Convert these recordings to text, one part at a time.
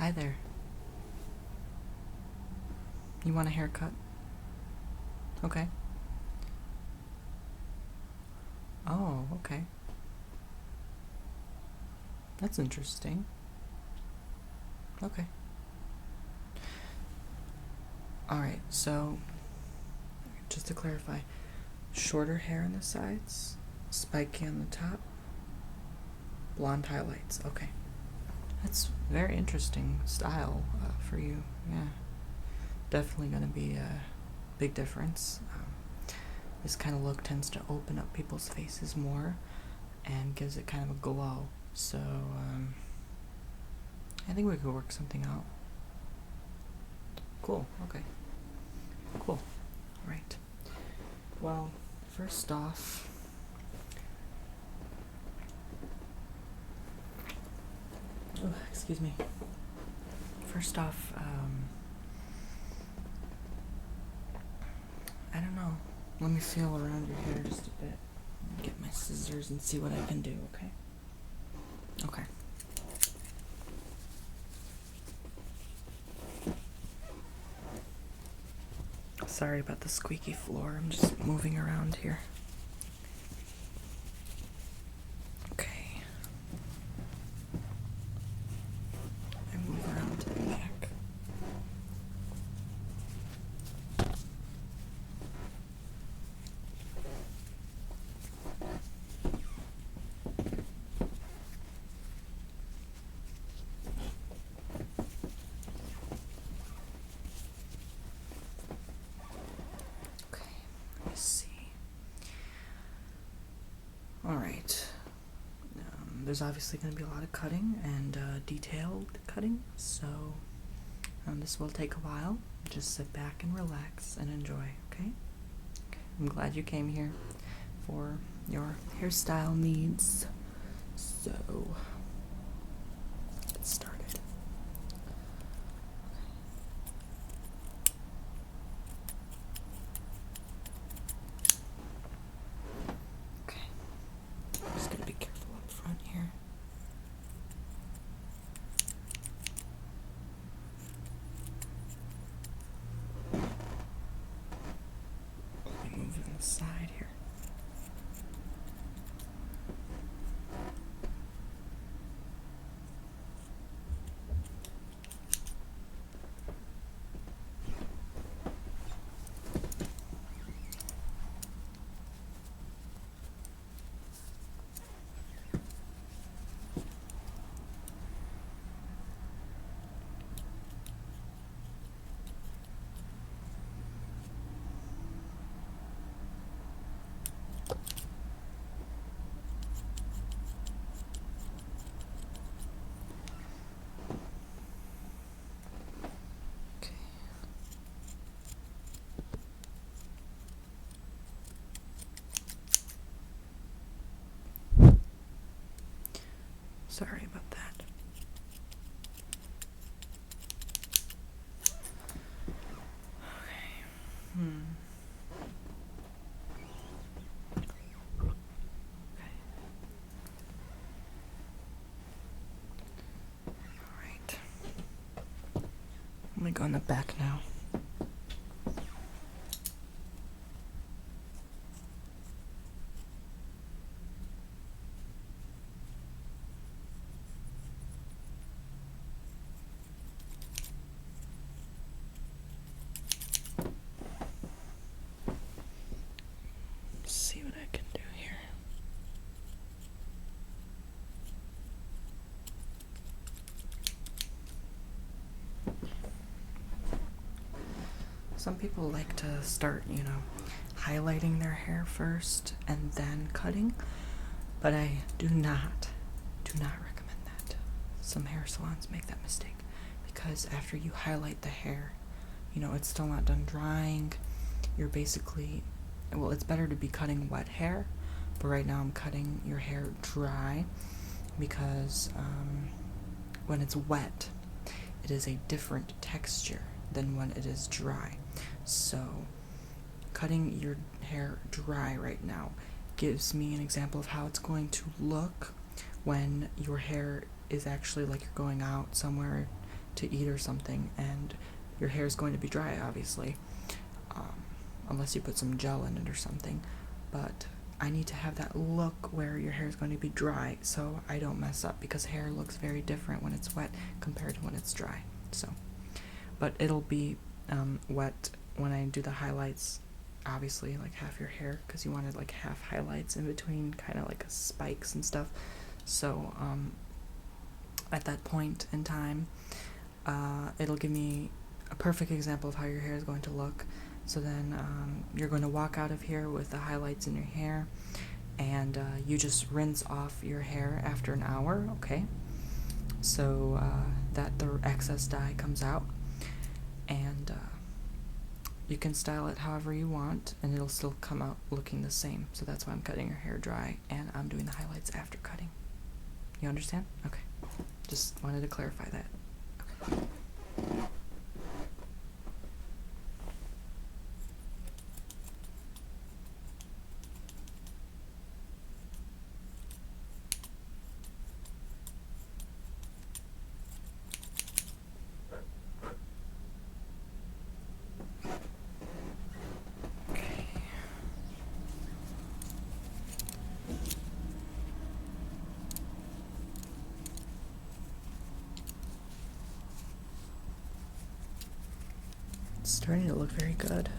Hi there. You want a haircut? Okay. Oh, okay. That's interesting. Okay. Alright, so just to clarify, shorter hair on the sides, spiky on the top, blonde highlights. Okay. That's very interesting style for you. Yeah. Definitely going to be a big difference. This kind of look tends to open up people's faces more and gives it kind of a glow. So, I think we could work something out. Cool. Okay. Cool. Right. Well, first off, excuse me. First off, I don't know. Let me feel around your hair just a bit. Get my scissors and see what I can do, okay? Okay. Sorry about the squeaky floor. I'm just moving around here. Okay. I move around to the back. Alright, there's obviously going to be a lot of cutting and detailed cutting, so this will take a while. Just sit back and relax and enjoy, okay? I'm glad you came here for your hairstyle needs, so let's get started. Just gotta be careful up front here. Let me move on the side here. Sorry about that. Okay. Okay. Alright. I'm gonna go in the back now. See what I can do here. Some people like to start, highlighting their hair first and then cutting, but I do not recommend that. Some hair salons make that mistake because after you highlight the hair, it's still not done drying. You're basically, it's better to be cutting wet hair, but right now I'm cutting your hair dry because when it's wet, it is a different texture than when it is dry. So cutting your hair dry right now gives me an example of how it's going to look when your hair is actually like you're going out somewhere to eat or something, and your hair is going to be dry, obviously, unless you put some gel in it or something. But I need to have that look where your hair is going to be dry so I don't mess up, because hair looks very different when it's wet compared to when it's dry. So, but it'll be wet when I do the highlights, obviously, like half your hair, because you wanted like half highlights in between, kind of like spikes and stuff. So at that point in time, it'll give me a perfect example of how your hair is going to look. So then you're going to walk out of here with the highlights in your hair, and you just rinse off your hair after an hour, okay? So that the excess dye comes out, and you can style it however you want, and it'll still come out looking the same. So that's why I'm cutting your hair dry, and I'm doing the highlights after cutting. You understand? Okay. Just wanted to clarify that. Okay. It's starting to look very good.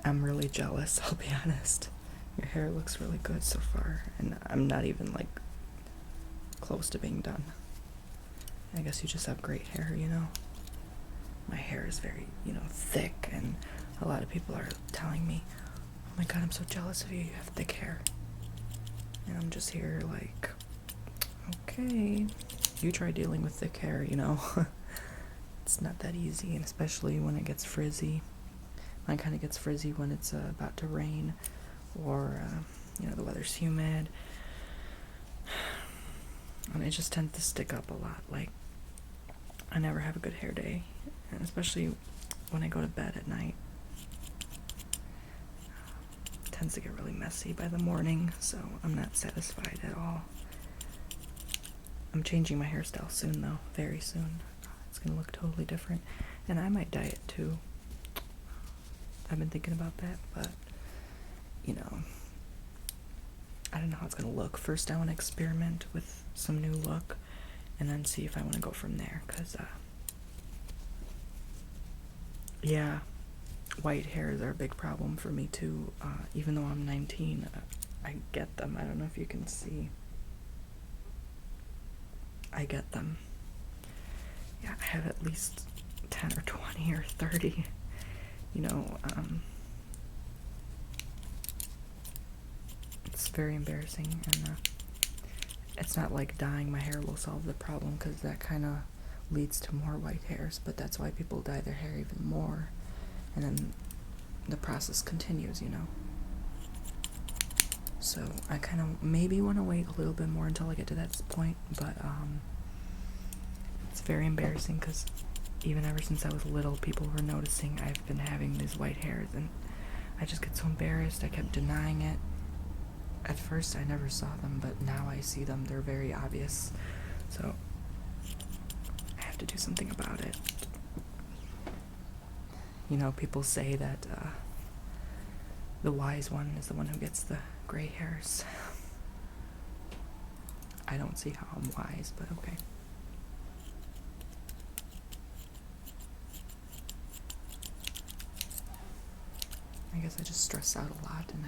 I'm really jealous, I'll be honest. Your hair looks really good so far, and I'm not even like close to being done. I guess you just have great hair, you know? My hair is very, thick, and a lot of people are telling me, oh my god, I'm so jealous of you, you have thick hair. And I'm just here like, okay, you try dealing with thick hair, It's not that easy, and especially when it gets frizzy. Mine kind of gets frizzy when it's about to rain, or, the weather's humid. And it just tends to stick up a lot. Like, I never have a good hair day, and especially when I go to bed at night. It tends to get really messy by the morning, so I'm not satisfied at all. I'm changing my hairstyle soon, though, very soon. It's gonna look totally different, and I might dye it too. I've been thinking about that, but, I don't know how it's gonna look. First, I want to experiment with some new look, and then see if I want to go from there, because, yeah, white hairs are a big problem for me, too. Even though I'm 19, I get them. I don't know if you can see. I get them. Yeah, I have at least 10 or 20 or 30, it's very embarrassing, and it's not like dyeing my hair will solve the problem, because that kind of leads to more white hairs, but that's why people dye their hair even more, and then the process continues, So I kind of maybe want to wait a little bit more until I get to that point, but it's very embarrassing, because even ever since I was little, people were noticing I've been having these white hairs, and I just get so embarrassed. I kept denying it. At first, I never saw them, but now I see them. They're very obvious. So I have to do something about it. People say that the wise one is the one who gets the gray hairs. I don't see how I'm wise, but okay. I guess I just stress out a lot, and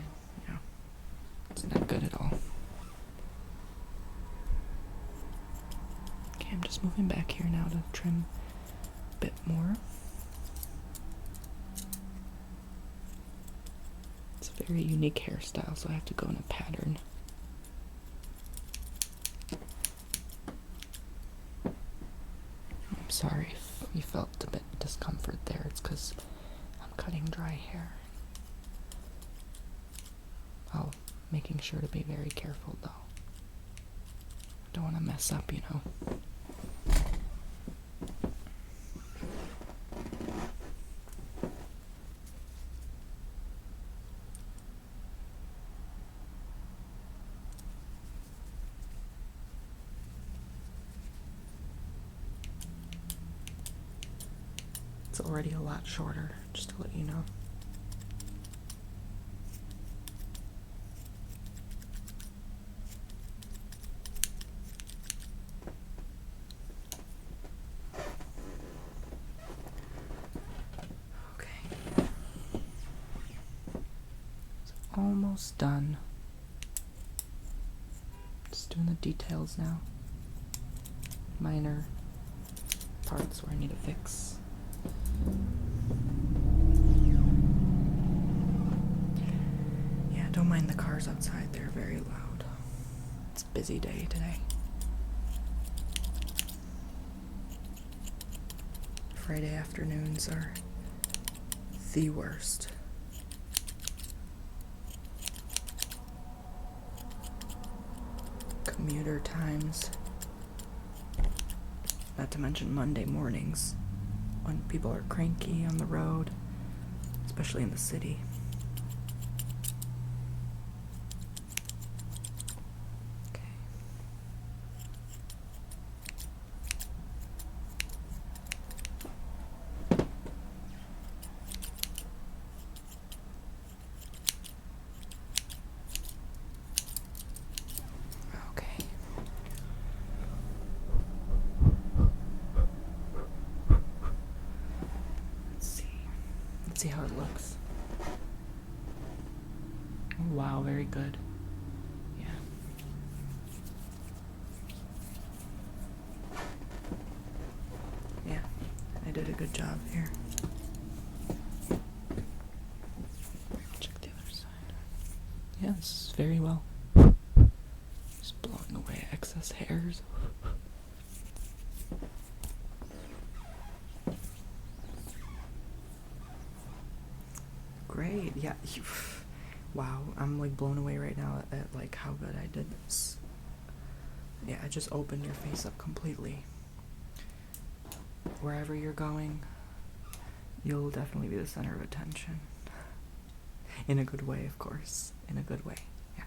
it's not good at all. Okay, I'm just moving back here now to trim a bit more. It's a very unique hairstyle, so I have to go in a pattern. I'm sorry if you felt a bit discomfort there. It's because I'm cutting dry hair. Oh, making sure to be very careful, though. Don't want to mess up, It's already a lot shorter, just to let you know. Okay. It's almost done. Just doing the details now. Minor parts where I need to fix. Yeah, don't mind the cars outside, they're very loud. It's a busy day today. Friday afternoons are the worst. Commuter times. Not to mention Monday mornings, when people are cranky on the road, especially in the city. Okay. Okay. Let's see how it looks. Wow, very good. Yeah. Yeah, I did a good job here. Check the other side. Yes, very well. Just blowing away excess hairs. Great, yeah. Wow, I'm like blown away right now at like how good I did this. Yeah, I just opened your face up completely. Wherever you're going, you'll definitely be the center of attention. In a good way, of course. In a good way, yeah.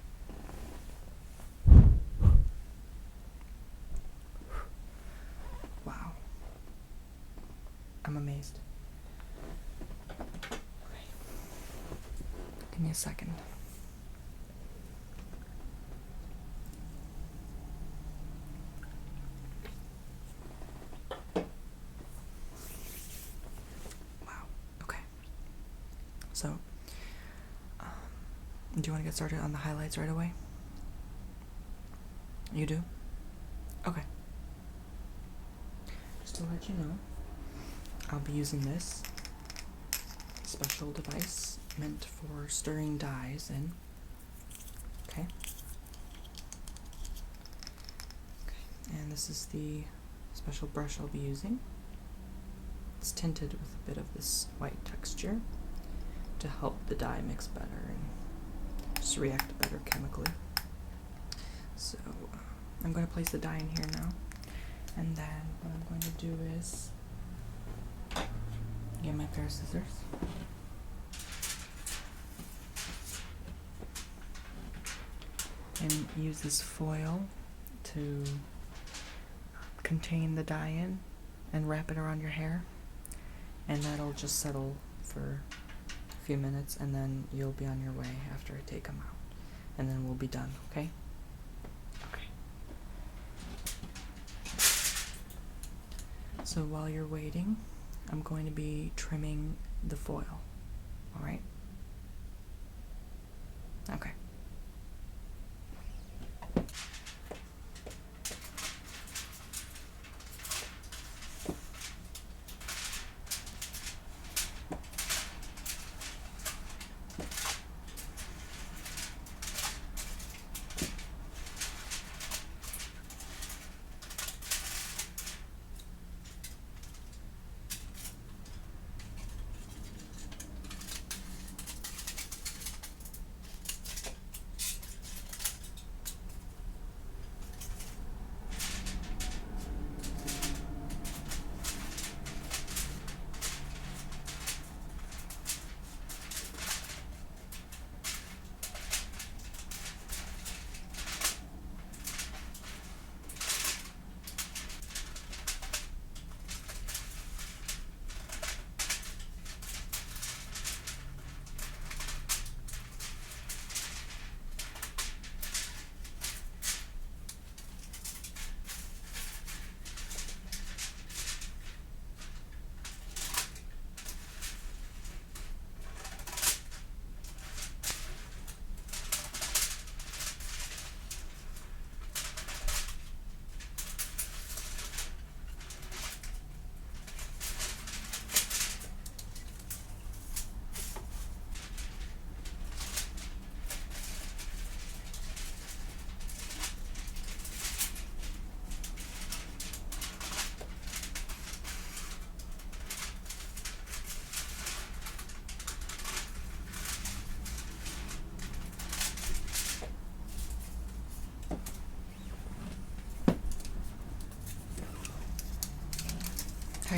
Wow. I'm amazed. Give me a second. Wow. Okay. So, do you want to get started on the highlights right away? You do? Okay. Just to let you know, I'll be using this special device meant for stirring dyes in. Okay. Okay. And this is the special brush I'll be using. It's tinted with a bit of this white texture to help the dye mix better and just react better chemically. So I'm going to place the dye in here now, and then what I'm going to do is get my pair of scissors. And use this foil to contain the dye in and wrap it around your hair, and that'll just settle for a few minutes, and then you'll be on your way after I take them out, and then we'll be done, okay? Okay. So while you're waiting, I'm going to be trimming the foil, alright? Okay.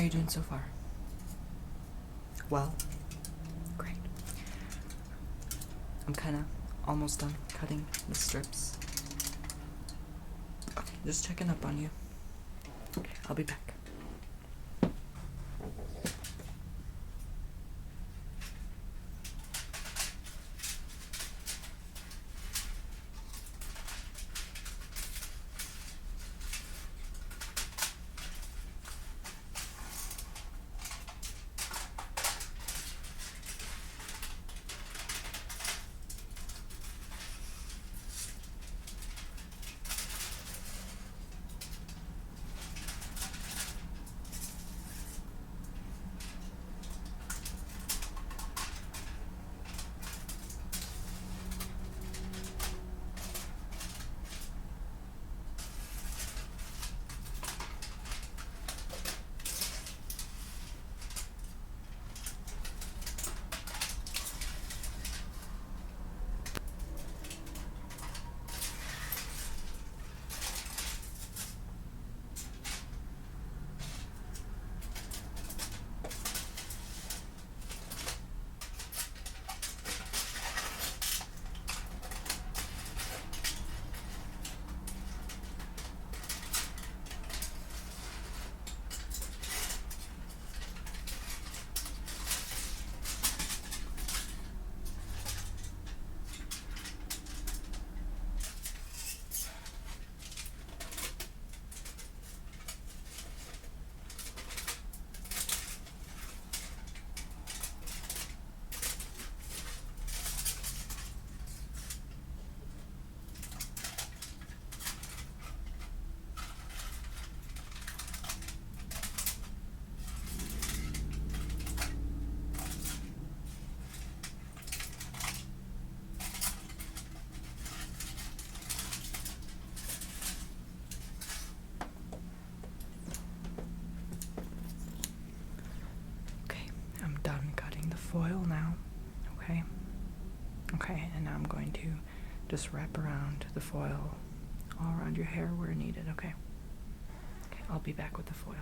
you doing so far? Well, great. I'm kind of almost done cutting the strips. Okay, just checking up on you. Okay, I'll be back. Foil now, okay? Okay, and now I'm going to just wrap around the foil all around your hair where needed, okay? Okay, I'll be back with the foil.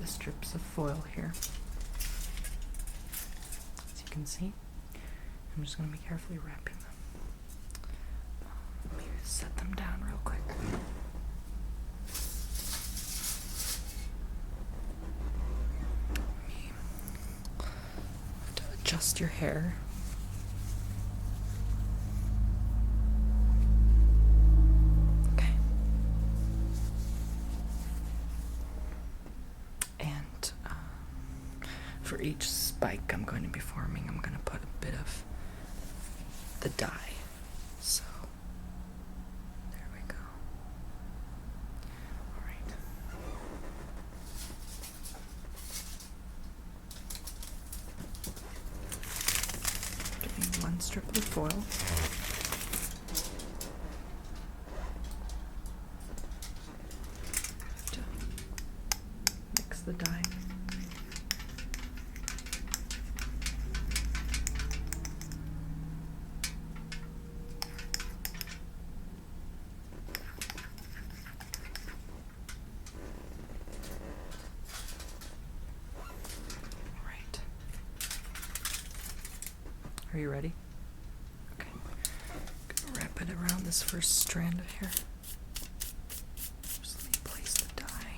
Strips of foil here. As you can see, I'm just going to be carefully wrapping them. Let me set them down real quick. To adjust your hair. For each spike I'm going to be forming, I'm going to put a bit of the dye. So, there we go. Alright. Getting one strip of foil. To mix the dye. Are you ready? Okay. I'm gonna wrap it around this first strand of hair. Just let me place the dye.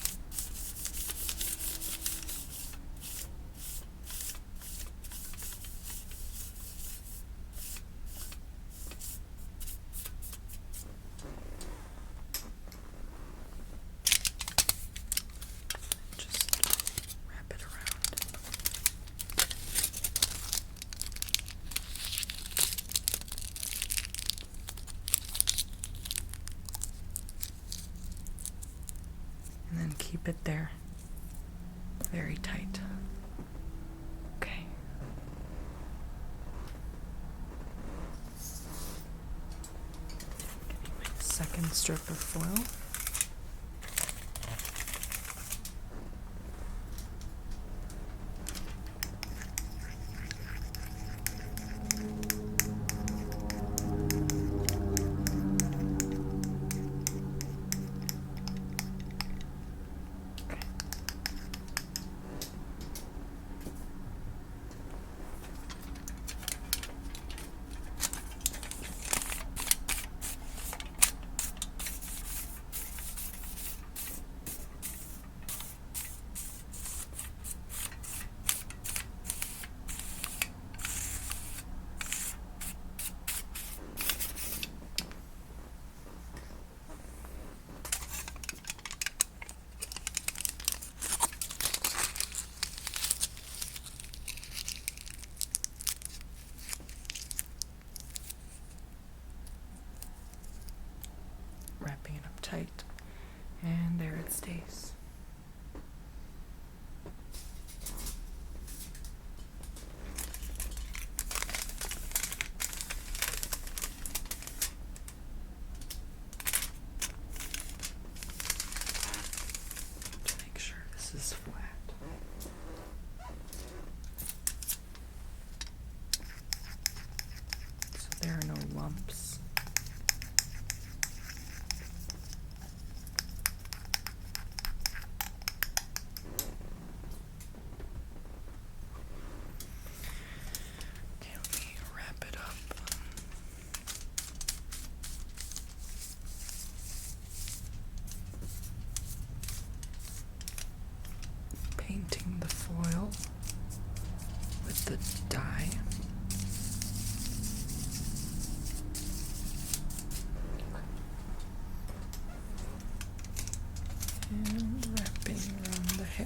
Just wrap it around. And then keep it there very tight. second strip of foil. Wrapping it up tight, and there it stays. To make sure this is flat. So there are no lumps. Painting the foil with the dye. And wrapping around the hair.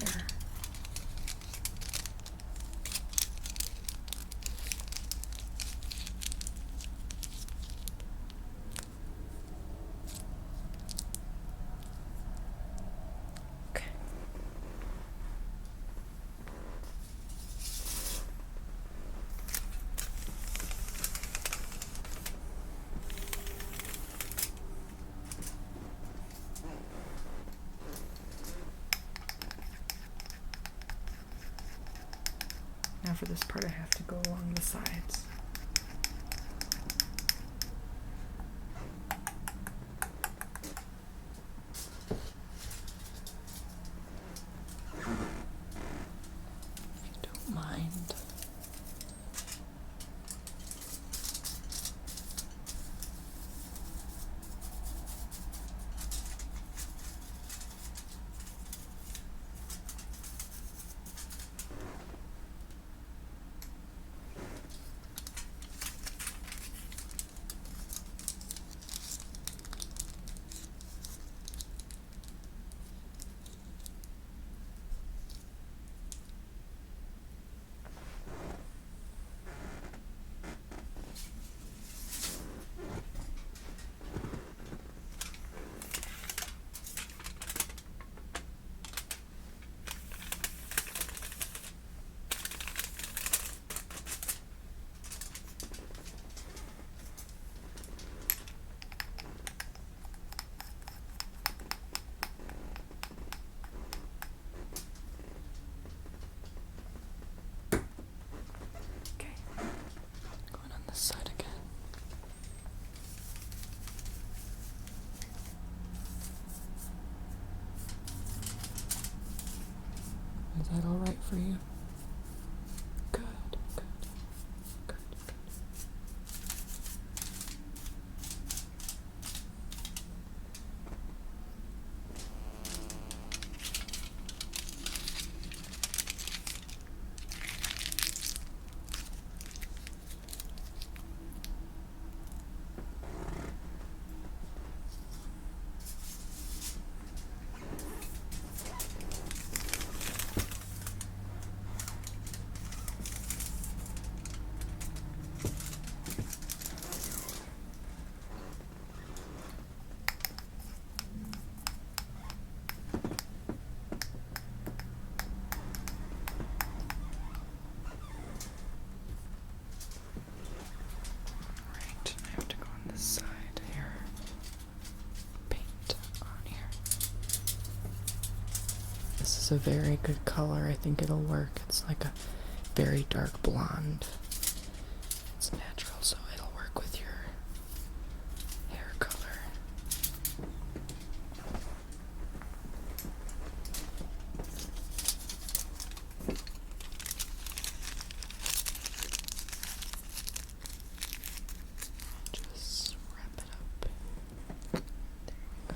Now for this part I have to go along the sides. If you don't mind. a very good color. I think it'll work. It's like a very dark blonde. It's natural, so it'll work with your hair color. Just wrap it up. There we go.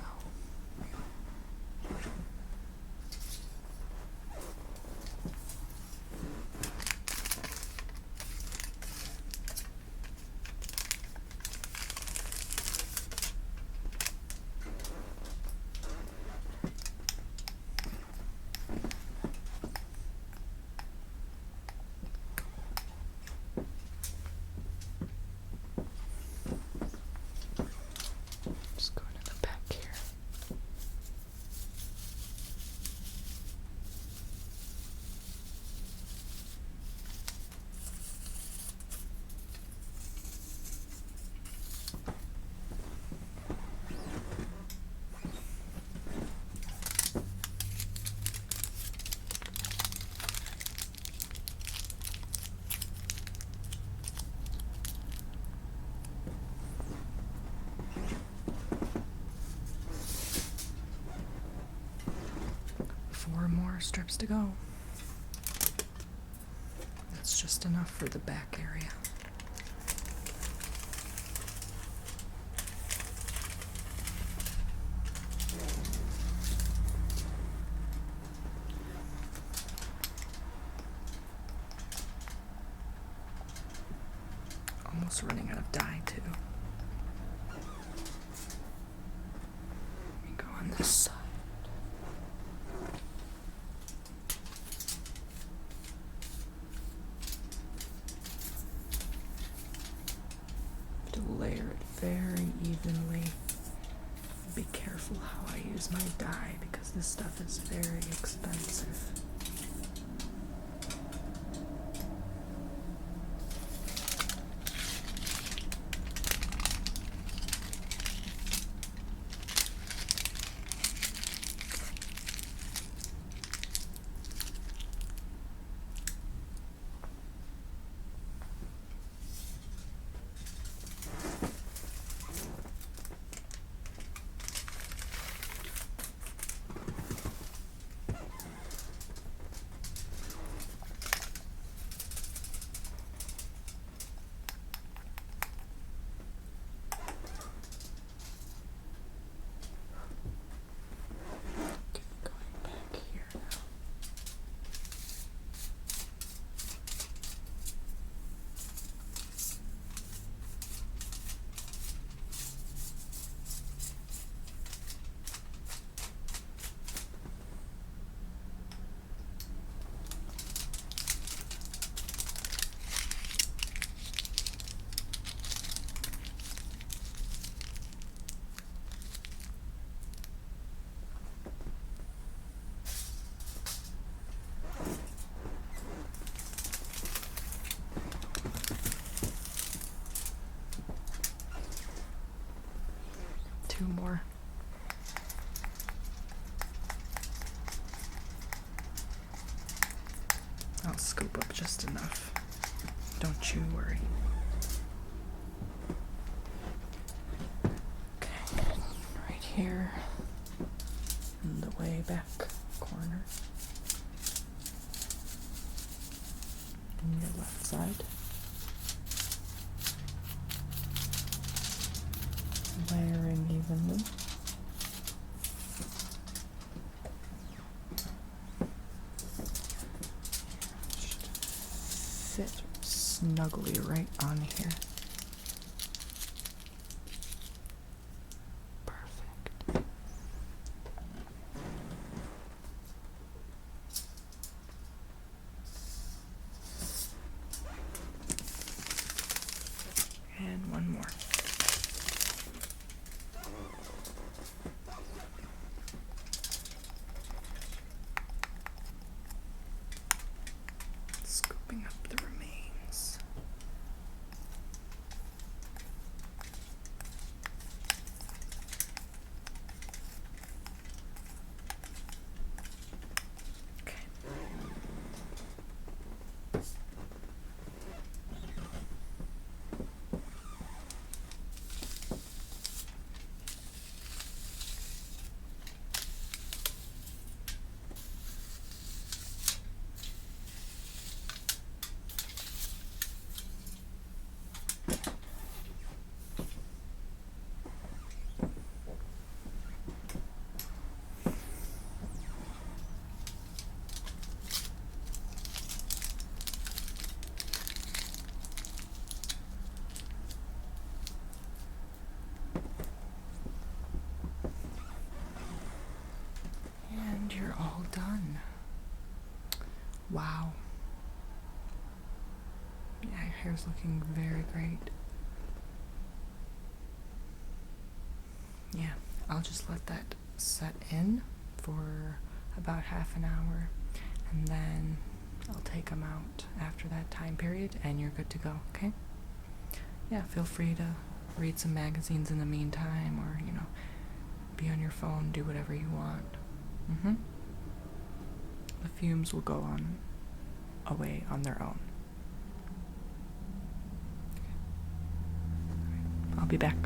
4 more strips to go. That's just enough for the back area. Almost running out of dye too. Let me go on this side. To layer it very evenly. Be careful how I use my dye because this stuff is very expensive. Two more. I'll scoop up just enough. Don't you worry. Okay, right here in the way back corner. On your left side. Layering evenly. Should fit snugly right on here. Perfect. And one more. Scooping up the remains. Wow. Yeah, your hair's looking very great. Yeah, I'll just let that set in for about half an hour, and then I'll take them out after that time period, and you're good to go, okay? Yeah, feel free to read some magazines in the meantime, or, be on your phone, do whatever you want. The fumes will go on away on their own. Okay. I'll be back.